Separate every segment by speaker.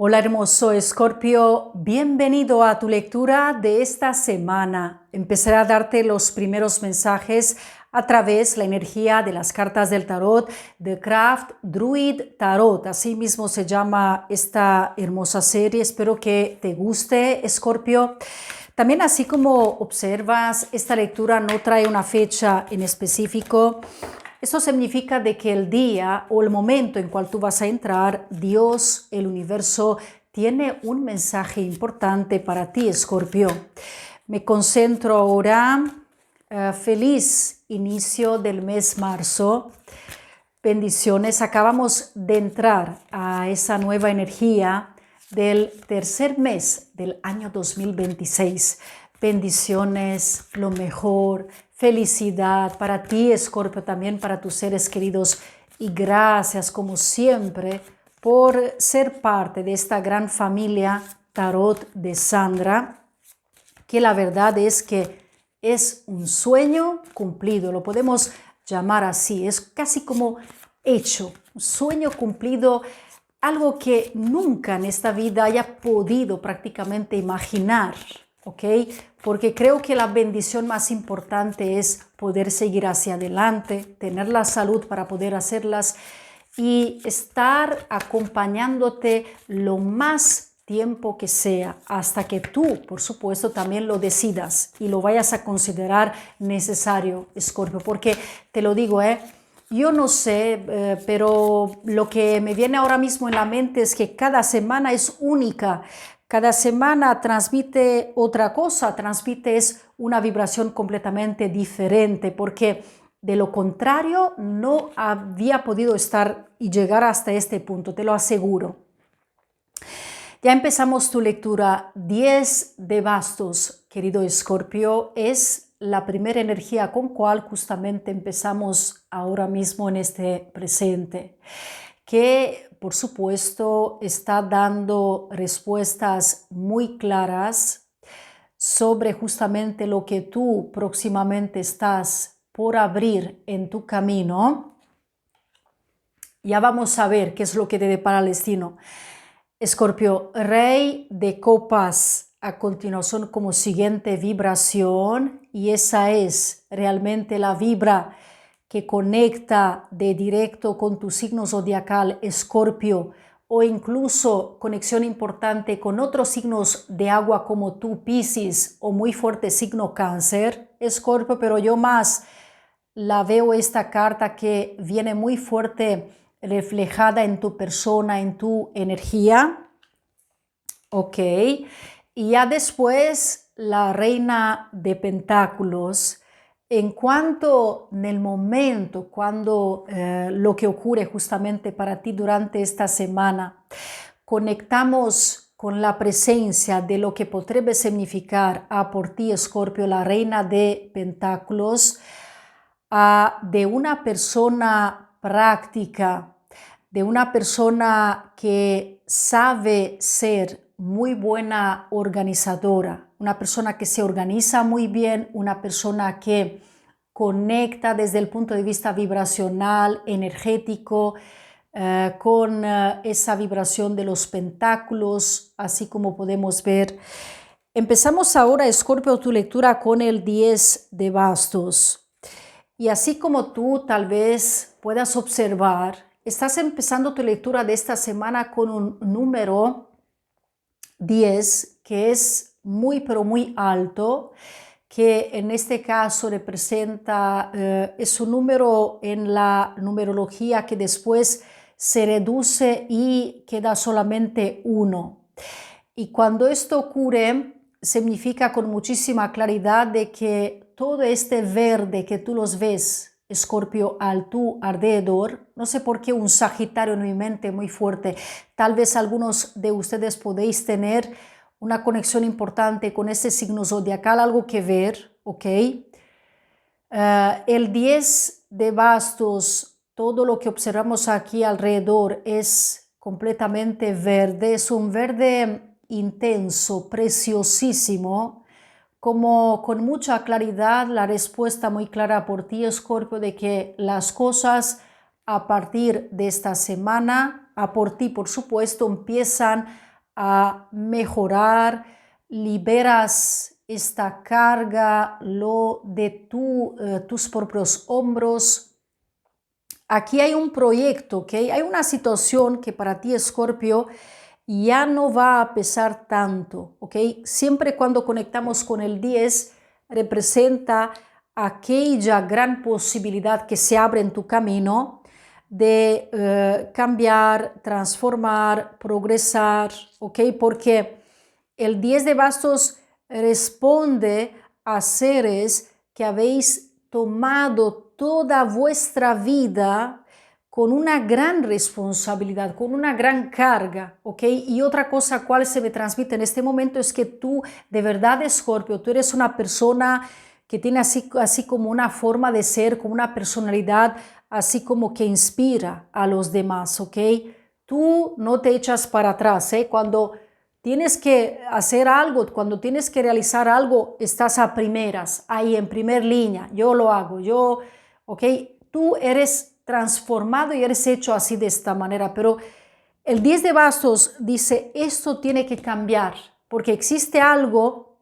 Speaker 1: Hola hermoso Escorpio, bienvenido a tu lectura de esta semana. Empezaré a darte los primeros mensajes a través de la energía de las cartas del tarot, The Craft Druid Tarot. Así mismo se llama esta hermosa serie. Espero que te guste, Escorpio. También, así como observas, esta lectura no trae una fecha en específico. Esto significa de que el día o el momento en cual tú vas a entrar, Dios, el universo, tiene un mensaje importante para ti, Escorpio. Me concentro ahora. Feliz inicio del mes marzo. Bendiciones. Acabamos de entrar a esa nueva energía del tercer mes del año 2026. Bendiciones, lo mejor, felicidad para ti, Escorpio, también para tus seres queridos. Y gracias, como siempre, por ser parte de esta gran familia Tarot de Sandra, que la verdad es que es un sueño cumplido. Lo podemos llamar así. Es casi como hecho, un sueño cumplido, algo que nunca en esta vida haya podido prácticamente imaginar, ¿ok? Porque creo que la bendición más importante es poder seguir hacia adelante, tener la salud para poder hacerlas y estar acompañándote lo más tiempo que sea, hasta que tú, por supuesto, también lo decidas y lo vayas a considerar necesario, Escorpio, porque te lo digo, yo no sé, pero lo que me viene ahora mismo en la mente es que cada semana es única. Cada semana transmite otra cosa, transmite es una vibración completamente diferente, porque de lo contrario no había podido estar y llegar hasta este punto, te lo aseguro. Ya empezamos tu lectura. 10 de bastos, querido Escorpio, es la primera energía con cual justamente empezamos ahora mismo en este presente, que por supuesto está dando respuestas muy claras sobre justamente lo que tú próximamente estás por abrir en tu camino. Ya vamos a ver qué es lo que te depara el destino. Escorpio, Rey de Copas a continuación como siguiente vibración, y esa es realmente la vibra que conecta de directo con tu signo zodiacal, Escorpio, o incluso conexión importante con otros signos de agua como tú, Piscis, o muy fuerte signo Cáncer, Escorpio, pero yo más la veo esta carta que viene muy fuerte reflejada en tu persona, en tu energía. Ok. Y ya después la reina de pentáculos. En cuanto en el momento, cuando lo que ocurre justamente para ti durante esta semana, conectamos con la presencia de lo que podría significar por ti, Escorpio, la reina de pentáculos, de una persona práctica, de una persona que sabe ser muy buena organizadora, una persona que se organiza muy bien, una persona que conecta desde el punto de vista vibracional, energético, con esa vibración de los pentáculos, así como podemos ver. Empezamos ahora, Escorpio, tu lectura con el 10 de bastos. Y así como tú tal vez puedas observar, estás empezando tu lectura de esta semana con un número 10 que es muy pero muy alto, que en este caso representa, es un número en la numerología que después se reduce y queda solamente 1. Y cuando esto ocurre, significa con muchísima claridad de que todo este verde que tú los ves, Escorpio, al tu alrededor, no sé por qué un Sagitario en mi mente muy fuerte, tal vez algunos de ustedes podéis tener una conexión importante con ese signo zodiacal, algo que ver, ¿ok? El 10 de bastos, todo lo que observamos aquí alrededor es completamente verde, es un verde intenso, preciosísimo, como con mucha claridad, la respuesta muy clara por ti, Escorpio, de que las cosas a partir de esta semana, a por ti, por supuesto, empiezan a mejorar, liberas esta carga, lo de tus propios hombros. Aquí hay un proyecto, ¿ok? Hay una situación que para ti, Escorpio, ya no va a pesar tanto, ¿ok? Siempre cuando conectamos con el 10, representa aquella gran posibilidad que se abre en tu camino de cambiar, transformar, progresar, ¿ok? Porque el 10 de bastos responde a seres que habéis tomado toda vuestra vida con una gran responsabilidad, con una gran carga, ¿ok? Y otra cosa cual se me transmite en este momento es que tú, de verdad, Escorpio, tú eres una persona que tiene así como una forma de ser, como una personalidad, así como que inspira a los demás, ¿ok? Tú no te echas para atrás, ¿eh? Cuando tienes que hacer algo, cuando tienes que realizar algo, estás a primeras, ahí en primer línea, yo lo hago, ¿ok? Tú eres transformado y eres hecho así de esta manera, pero el 10 de bastos dice, esto tiene que cambiar, porque existe algo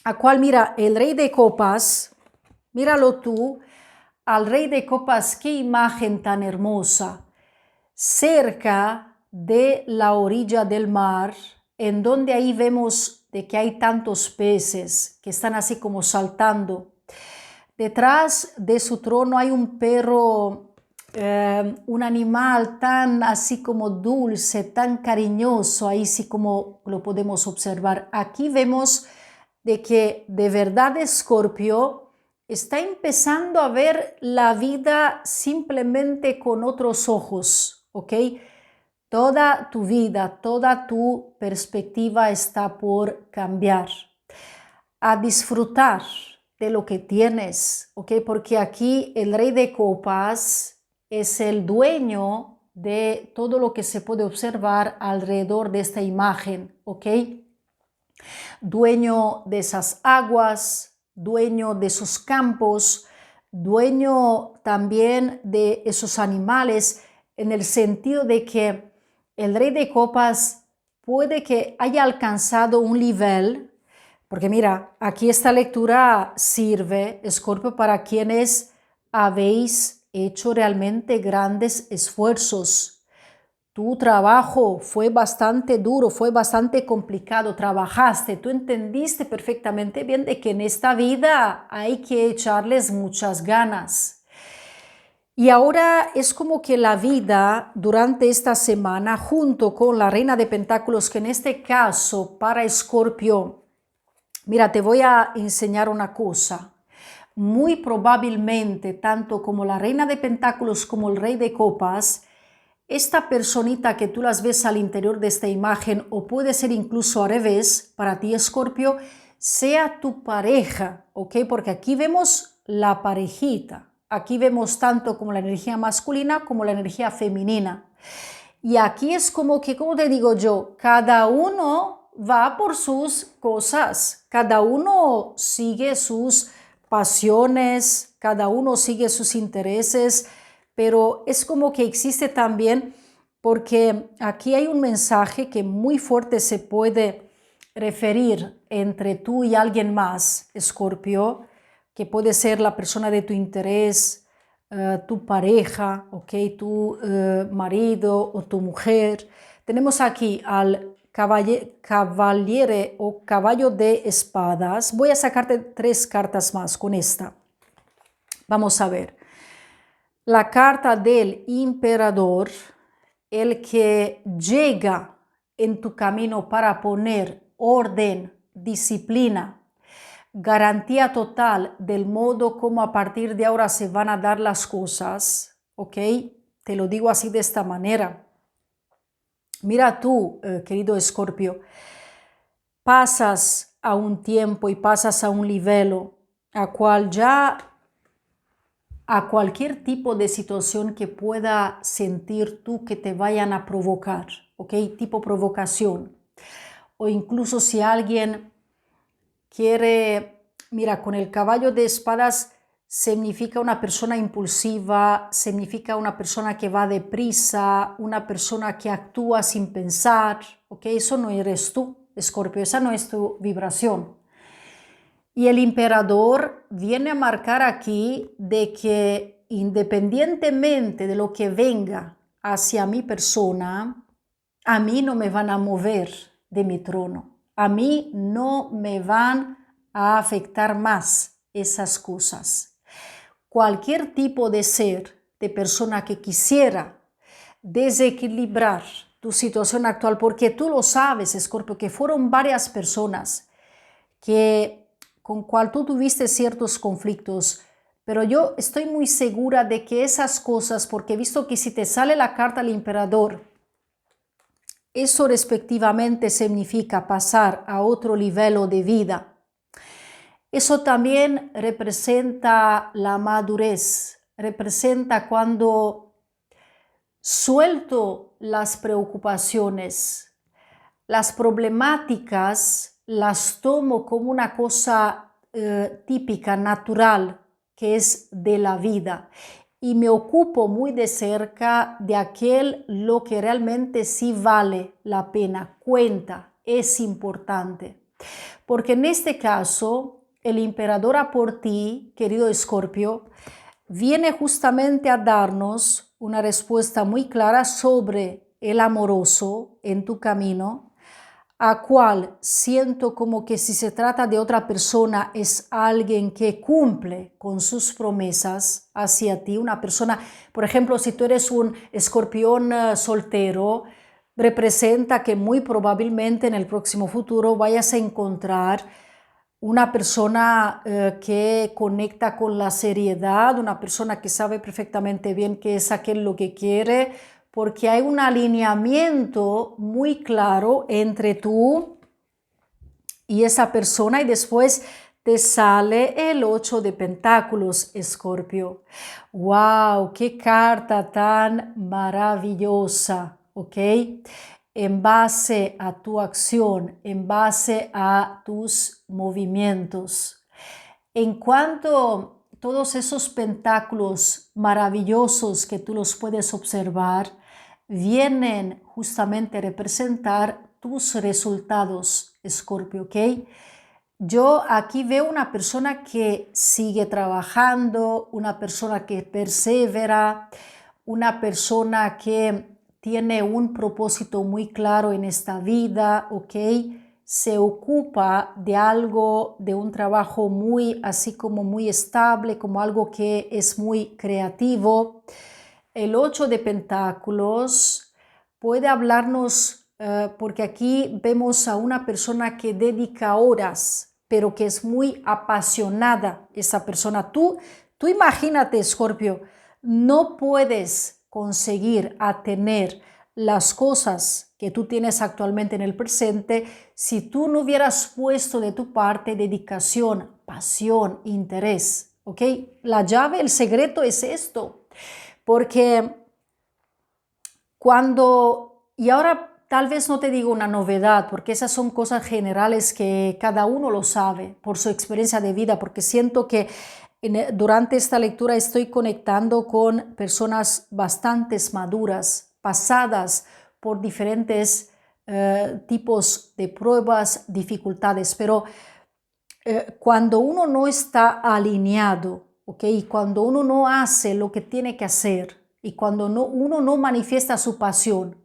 Speaker 1: a cual, mira, el rey de copas, míralo tú, al rey de copas, qué imagen tan hermosa, cerca de la orilla del mar, en donde ahí vemos de que hay tantos peces que están así como saltando. Detrás de su trono hay un perro, un animal tan así como dulce, tan cariñoso, ahí sí como lo podemos observar. Aquí vemos de que de verdad Escorpio está empezando a ver la vida simplemente con otros ojos, ¿ok? Toda tu vida, toda tu perspectiva está por cambiar. A disfrutar de lo que tienes, ¿ok? Porque aquí el rey de copas es el dueño de todo lo que se puede observar alrededor de esta imagen, ¿ok? Dueño de esas aguas, dueño de esos campos, dueño también de esos animales, en el sentido de que el rey de copas puede que haya alcanzado un nivel. Porque mira, aquí esta lectura sirve, Escorpio, para quienes habéis hecho realmente grandes esfuerzos. Tu trabajo fue bastante duro, fue bastante complicado, trabajaste, tú entendiste perfectamente bien de que en esta vida hay que echarles muchas ganas. Y ahora es como que la vida durante esta semana, junto con la reina de pentáculos, que en este caso para Escorpio, mira, te voy a enseñar una cosa. Muy probablemente, tanto como la reina de pentáculos como el rey de copas, esta personita que tú las ves al interior de esta imagen, o puede ser incluso al revés, para ti, Escorpio, sea tu pareja, ¿ok? Porque aquí vemos la parejita. Aquí vemos tanto como la energía masculina como la energía femenina. Y aquí es como que, como te digo yo, cada uno va por sus cosas, cada uno sigue sus pasiones, cada uno sigue sus intereses, pero es como que existe también, porque aquí hay un mensaje que muy fuerte se puede referir entre tú y alguien más, Escorpio, que puede ser la persona de tu interés, tu pareja, ¿okay? Tu marido o tu mujer. Tenemos aquí al caballere o caballo de espadas. Voy a sacarte 3 cartas más con esta. Vamos a ver. La carta del emperador, el que llega en tu camino para poner orden, disciplina, garantía total del modo como a partir de ahora se van a dar las cosas, ¿ok? Te lo digo así de esta manera. Mira tú, querido Escorpio, pasas a un tiempo y pasas a un nivel a cual ya a cualquier tipo de situación que pueda sentir tú que te vayan a provocar, ¿ok? Tipo provocación. O incluso si alguien quiere, mira, con el caballo de espadas significa una persona impulsiva, significa una persona que va deprisa, una persona que actúa sin pensar, ¿ok? Eso no eres tú, Escorpio, esa no es tu vibración. Y el emperador viene a marcar aquí de que independientemente de lo que venga hacia mi persona, a mí no me van a mover de mi trono, a mí no me van a afectar más esas cosas. Cualquier tipo de ser, de persona que quisiera desequilibrar tu situación actual, porque tú lo sabes, Escorpio, que fueron varias personas con cual tú tuviste ciertos conflictos, pero yo estoy muy segura de que esas cosas, porque he visto que si te sale la carta al emperador, eso respectivamente significa pasar a otro nivel de vida. Eso también representa la madurez, representa cuando suelto las preocupaciones, las problemáticas, las tomo como una cosa típica, natural, que es de la vida. Y me ocupo muy de cerca de aquel lo que realmente sí vale la pena, cuenta, es importante. Porque en este caso, el emperador a por ti, querido Escorpio, viene justamente a darnos una respuesta muy clara sobre el amoroso en tu camino, a cual siento como que si se trata de otra persona es alguien que cumple con sus promesas hacia ti, una persona, por ejemplo, si tú eres un escorpión soltero, representa que muy probablemente en el próximo futuro vayas a encontrar una persona que conecta con la seriedad, una persona que sabe perfectamente bien qué es aquel lo que quiere, porque hay un alineamiento muy claro entre tú y esa persona, y después te sale el 8 de Pentáculos, Escorpio. ¡Wow! ¡Qué carta tan maravillosa! ¿Ok? En base a tu acción, en base a tus movimientos. En cuanto a todos esos pentáculos maravillosos que tú los puedes observar, vienen justamente a representar tus resultados, Escorpio, ¿ok? Yo aquí veo una persona que sigue trabajando, una persona que persevera, una persona que tiene un propósito muy claro en esta vida, ¿ok? Se ocupa de algo, de un trabajo muy, así como muy estable, como algo que es muy creativo. El 8 de Pentáculos puede hablarnos, porque aquí vemos a una persona que dedica horas, pero que es muy apasionada esa persona. Tú imagínate, Escorpio, no puedes conseguir tener las cosas que tú tienes actualmente en el presente si tú no hubieras puesto de tu parte dedicación, pasión, interés, ¿ok? La llave, el secreto es esto, porque y ahora tal vez no te digo una novedad, porque esas son cosas generales que cada uno lo sabe por su experiencia de vida, porque siento que durante esta lectura estoy conectando con personas bastante maduras, pasadas por diferentes tipos de pruebas, dificultades, pero cuando uno no está alineado, ¿ok? Y cuando uno no hace lo que tiene que hacer, y cuando uno no manifiesta su pasión,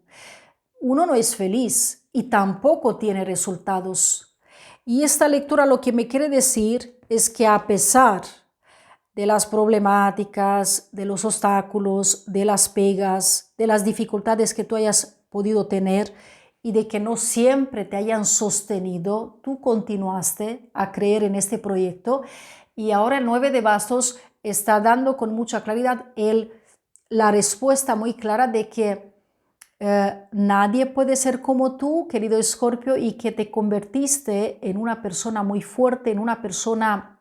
Speaker 1: uno no es feliz y tampoco tiene resultados. Y esta lectura lo que me quiere decir es que a pesar de las problemáticas, de los obstáculos, de las pegas, de las dificultades que tú hayas podido tener y de que no siempre te hayan sostenido, tú continuaste a creer en este proyecto, y ahora el 9 de bastos está dando con mucha claridad la respuesta muy clara de que nadie puede ser como tú, querido Escorpio, y que te convertiste en una persona muy fuerte, en una persona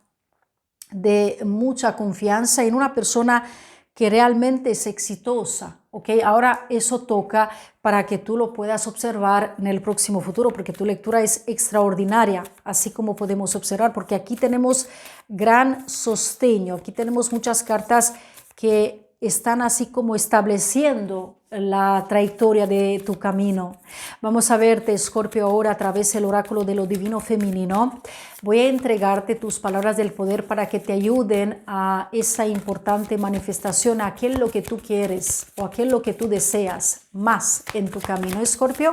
Speaker 1: de mucha confianza, en una persona que realmente es exitosa, ¿ok? Ahora eso toca para que tú lo puedas observar en el próximo futuro, porque tu lectura es extraordinaria, así como podemos observar, porque aquí tenemos gran sostén, aquí tenemos muchas cartas que están así como estableciendo la trayectoria de tu camino. Vamos a verte, Escorpio, ahora a través del oráculo de lo divino femenino. Voy a entregarte tus palabras del poder para que te ayuden a esa importante manifestación, a aquello que tú quieres o aquello que tú deseas más en tu camino, Escorpio.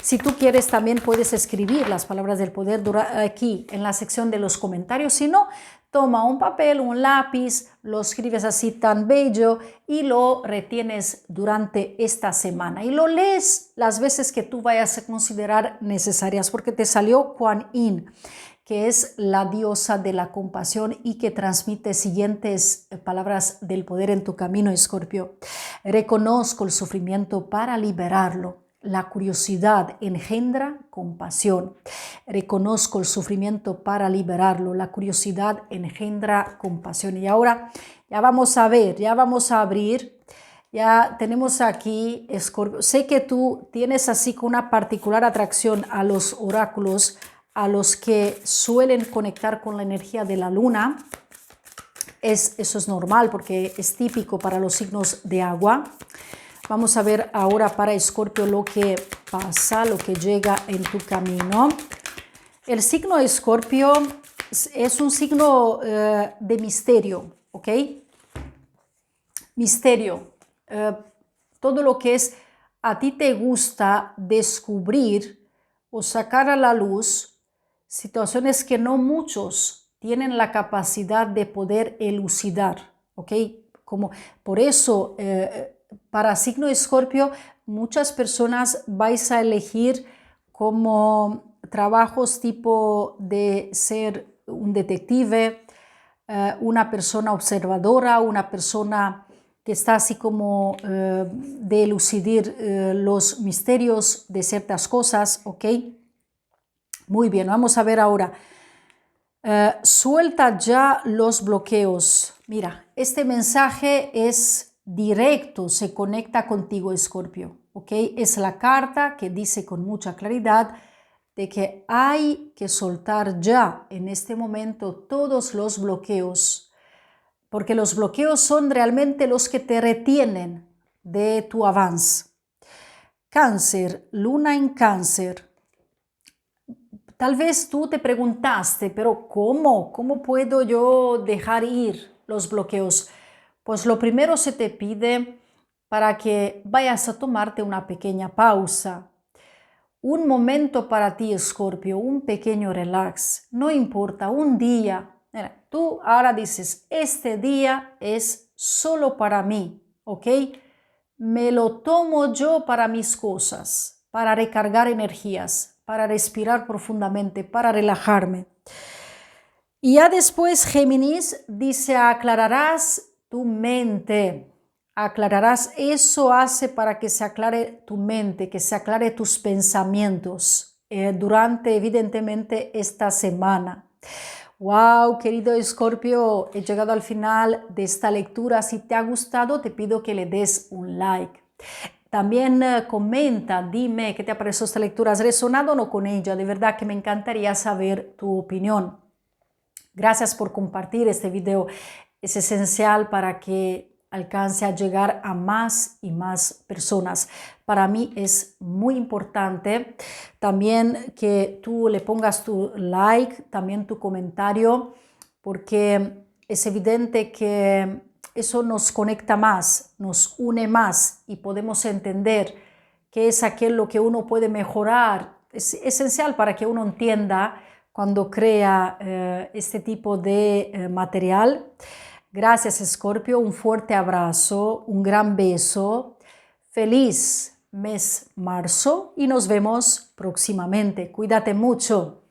Speaker 1: Si tú quieres, también puedes escribir las palabras del poder aquí en la sección de los comentarios. Si no, toma un papel, un lápiz, lo escribes así tan bello y lo retienes durante esta semana. Y lo lees las veces que tú vayas a considerar necesarias, porque te salió Kuan Yin, que es la diosa de la compasión y que transmite siguientes palabras del poder en tu camino, Escorpio. Reconozco el sufrimiento para liberarlo. La curiosidad engendra compasión. Reconozco el sufrimiento para liberarlo. La curiosidad engendra compasión. Y ahora ya vamos a ver, ya vamos a abrir. Ya tenemos aquí, Escorpio. Sé que tú tienes así con una particular atracción a los oráculos, a los que suelen conectar con la energía de la luna. Eso es normal porque es típico para los signos de agua. Vamos a ver ahora para Escorpio lo que pasa, lo que llega en tu camino. El signo de Escorpio es un signo de misterio, ¿ok? Misterio. Todo lo que es a ti te gusta descubrir o sacar a la luz situaciones que no muchos tienen la capacidad de poder elucidar, ¿ok? Como por eso para signo de Escorpio, muchas personas vais a elegir como trabajos tipo de ser un detective, una persona observadora, una persona que está así como de elucidir los misterios de ciertas cosas, ¿ok? Muy bien, vamos a ver ahora. Suelta ya los bloqueos. Mira, este mensaje es directo, se conecta contigo, Escorpio, ¿ok? Es la carta que dice con mucha claridad de que hay que soltar ya en este momento todos los bloqueos, porque los bloqueos son realmente los que te retienen de tu avance. Cáncer, luna en Cáncer. Tal vez tú te preguntaste, pero ¿cómo? ¿Cómo puedo yo dejar ir los bloqueos? Pues lo primero se te pide para que vayas a tomarte una pequeña pausa. Un momento para ti, Escorpio, un pequeño relax. No importa, un día. Mira, tú ahora dices, este día es solo para mí, ¿ok? Me lo tomo yo para mis cosas, para recargar energías, para respirar profundamente, para relajarme. Y ya después Géminis dice, aclararás tu mente. Aclararás, eso hace para que se aclare tu mente, que se aclare tus pensamientos durante evidentemente esta semana. Wow, querido Escorpio, he llegado al final de esta lectura. Si te ha gustado, te pido que le des un like. También comenta, dime qué te ha parecido esta lectura. ¿Has resonado o no con ella? De verdad que me encantaría saber tu opinión. Gracias por compartir este video. Es esencial para que alcance a llegar a más y más personas. Para mí es muy importante también que tú le pongas tu like, también tu comentario, porque es evidente que eso nos conecta más, nos une más y podemos entender qué es aquello que uno puede mejorar. Es esencial para que uno entienda cuando crea este tipo de material. Gracias, Escorpio, un fuerte abrazo, un gran beso. Feliz mes marzo y nos vemos próximamente. Cuídate mucho.